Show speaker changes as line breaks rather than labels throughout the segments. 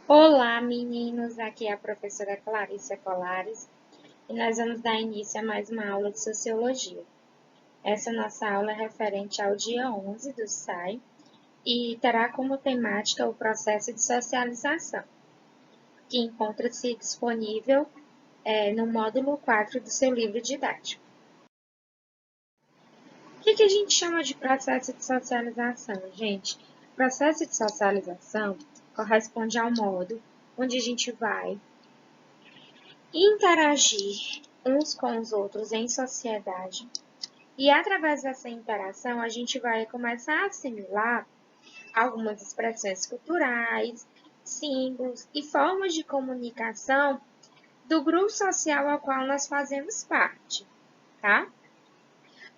Olá, meninos! Aqui é a professora Clarissa Colares e nós vamos dar início a mais uma aula de Sociologia. Essa nossa aula é referente ao dia 11 do SAI e terá como temática o processo de socialização, que encontra-se disponível no módulo 4 do seu livro didático. O que a gente chama de processo de socialização, gente? O processo de socialização corresponde ao modo onde a gente vai interagir uns com os outros em sociedade e, através dessa interação, a gente vai começar a assimilar algumas expressões culturais, símbolos e formas de comunicação do grupo social ao qual nós fazemos parte, tá?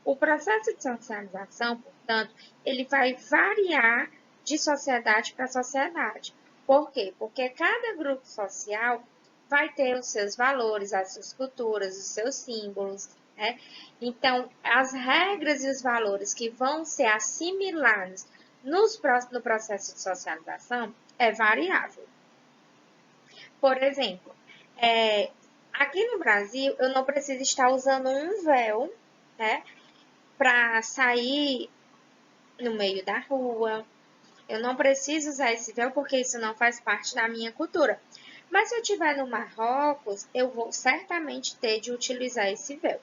O processo de socialização, portanto, ele vai variar de sociedade para sociedade. Por quê? Porque cada grupo social vai ter os seus valores, as suas culturas, os seus símbolos, né? Então, as regras e os valores que vão ser assimilados no processo de socialização é variável. Por exemplo, aqui no Brasil, eu não preciso estar usando um véu, né, para sair no meio da rua. Eu não preciso usar esse véu porque isso não faz parte da minha cultura. Mas se eu estiver no Marrocos, eu vou certamente ter de utilizar esse véu,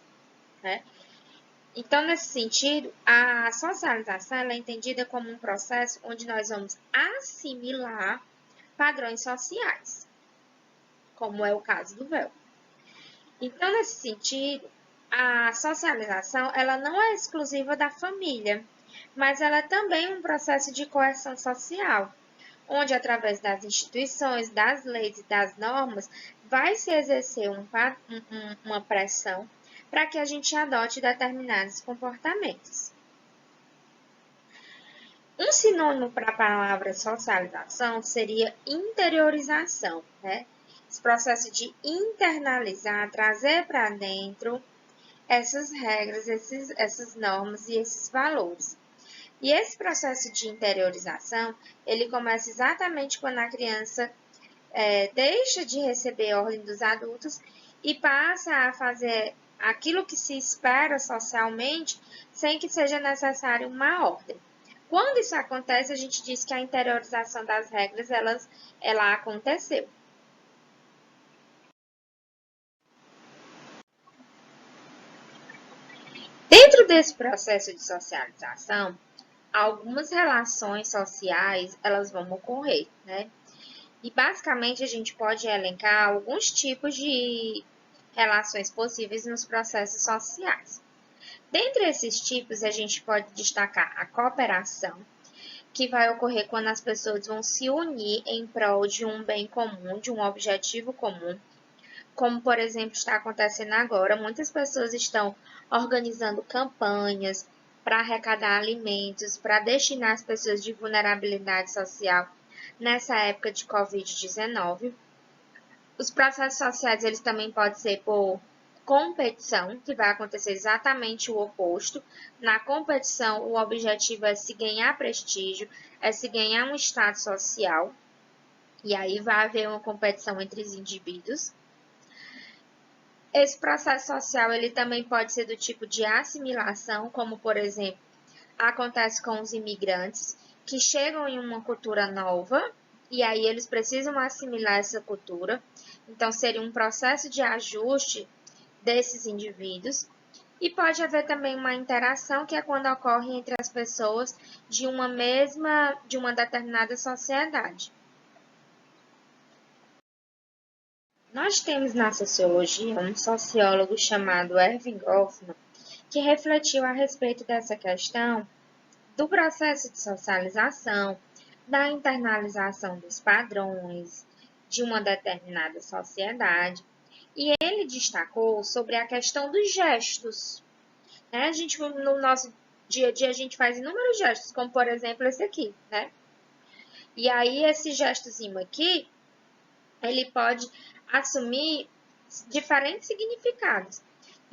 né? Então, nesse sentido, a socialização ela é entendida como um processo onde nós vamos assimilar padrões sociais, como é o caso do véu. Então, nesse sentido, a socialização ela não é exclusiva da família, mas ela é também um processo de coerção social, onde, através das instituições, das leis e das normas, vai se exercer uma pressão para que a gente adote determinados comportamentos. Um sinônimo para a palavra socialização seria interiorização, né? Esse processo de internalizar, trazer para dentro essas regras, essas normas e esses valores. E esse processo de interiorização, ele começa exatamente quando a criança deixa de receber ordem dos adultos e passa a fazer aquilo que se espera socialmente sem que seja necessário uma ordem. Quando isso acontece, a gente diz que a interiorização das regras, ela aconteceu. Dentro desse processo de socialização, algumas relações sociais, elas vão ocorrer, né? E basicamente a gente pode elencar alguns tipos de relações possíveis nos processos sociais. Dentre esses tipos, a gente pode destacar a cooperação, que vai ocorrer quando as pessoas vão se unir em prol de um bem comum, de um objetivo comum. Como, por exemplo, está acontecendo agora, muitas pessoas estão organizando campanhas para arrecadar alimentos, para destinar as pessoas de vulnerabilidade social nessa época de Covid-19. Os processos sociais, eles também podem ser por competição, que vai acontecer exatamente o oposto. Na competição, o objetivo é se ganhar prestígio, é se ganhar um status social, e aí vai haver uma competição entre os indivíduos. Esse processo social, ele também pode ser do tipo de assimilação, como, por exemplo, acontece com os imigrantes, que chegam em uma cultura nova, e aí eles precisam assimilar essa cultura. Então, seria um processo de ajuste desses indivíduos. E pode haver também uma interação, que é quando ocorre entre as pessoas de uma determinada sociedade. Nós temos na sociologia um sociólogo chamado Erving Goffman, que refletiu a respeito dessa questão do processo de socialização, da internalização dos padrões de uma determinada sociedade, e ele destacou sobre a questão dos gestos. A gente, no nosso dia a dia, a gente faz inúmeros gestos, como por exemplo esse aqui, né? E aí esse gestozinho aqui, ele pode assumir diferentes significados.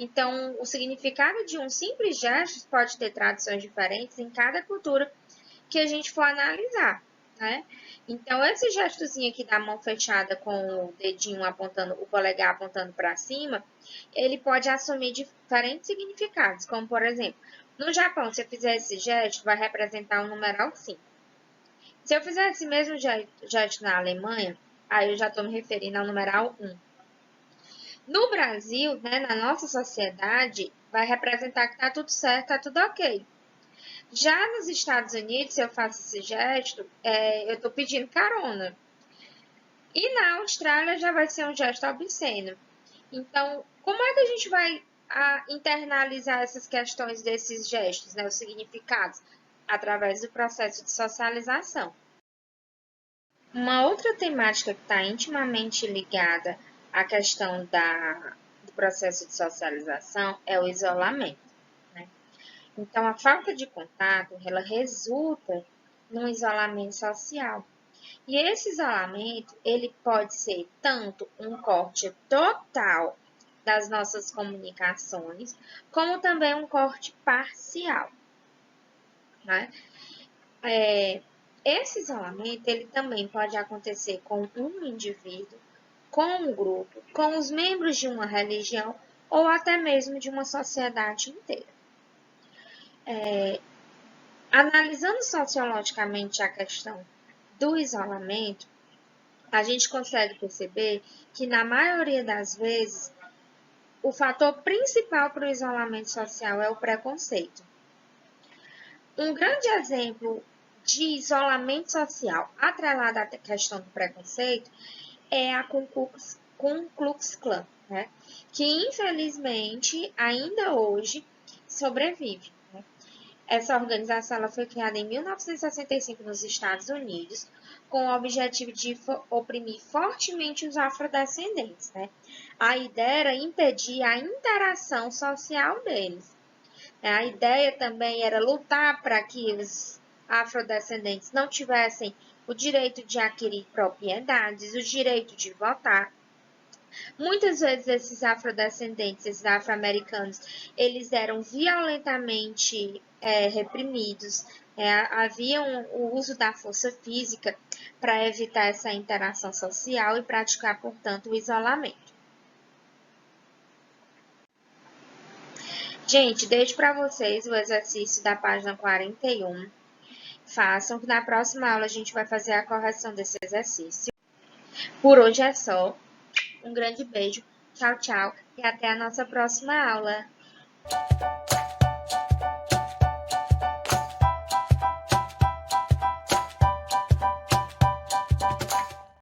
Então, o significado de um simples gesto pode ter traduções diferentes em cada cultura que a gente for analisar, né? Então, esse gestozinho aqui da mão fechada com o dedinho apontando, o polegar apontando para cima, ele pode assumir diferentes significados, como por exemplo, no Japão, se eu fizer esse gesto, vai representar o numeral 5. Se eu fizer esse mesmo gesto na Alemanha, aí eu já estou me referindo ao numeral 1. No Brasil, né, na nossa sociedade, vai representar que está tudo certo, está tudo ok. Já nos Estados Unidos, se eu faço esse gesto, eu estou pedindo carona. E na Austrália já vai ser um gesto obsceno. Então, como é que a gente vai internalizar essas questões desses gestos, né, os significados? Através do processo de socialização. Uma outra temática que está intimamente ligada à questão do processo de socialização é o isolamento, né? Então, a falta de contato, ela resulta num isolamento social. E esse isolamento, ele pode ser tanto um corte total das nossas comunicações, como também um corte parcial, né? Esse isolamento, ele também pode acontecer com um indivíduo, com um grupo, com os membros de uma religião ou até mesmo de uma sociedade inteira. Analisando sociologicamente a questão do isolamento, a gente consegue perceber que, na maioria das vezes, o fator principal para o isolamento social é o preconceito. Um grande exemplo de isolamento social atrelado à questão do preconceito é a Ku Klux Klan, né? Que infelizmente ainda hoje sobrevive, né? Essa organização ela foi criada em 1965 nos Estados Unidos com o objetivo de oprimir fortemente os afrodescendentes, né? A ideia era impedir a interação social deles. A ideia também era lutar para que os afrodescendentes não tivessem o direito de adquirir propriedades, o direito de votar. Muitas vezes esses afrodescendentes, esses afro-americanos, eles eram violentamente reprimidos, havia o uso da força física para evitar essa interação social e praticar, portanto, o isolamento. Gente, deixo para vocês o exercício da página 41. Façam, que na próxima aula a gente vai fazer a correção desse exercício. Por hoje é só. Um grande beijo, tchau, tchau e até a nossa próxima aula.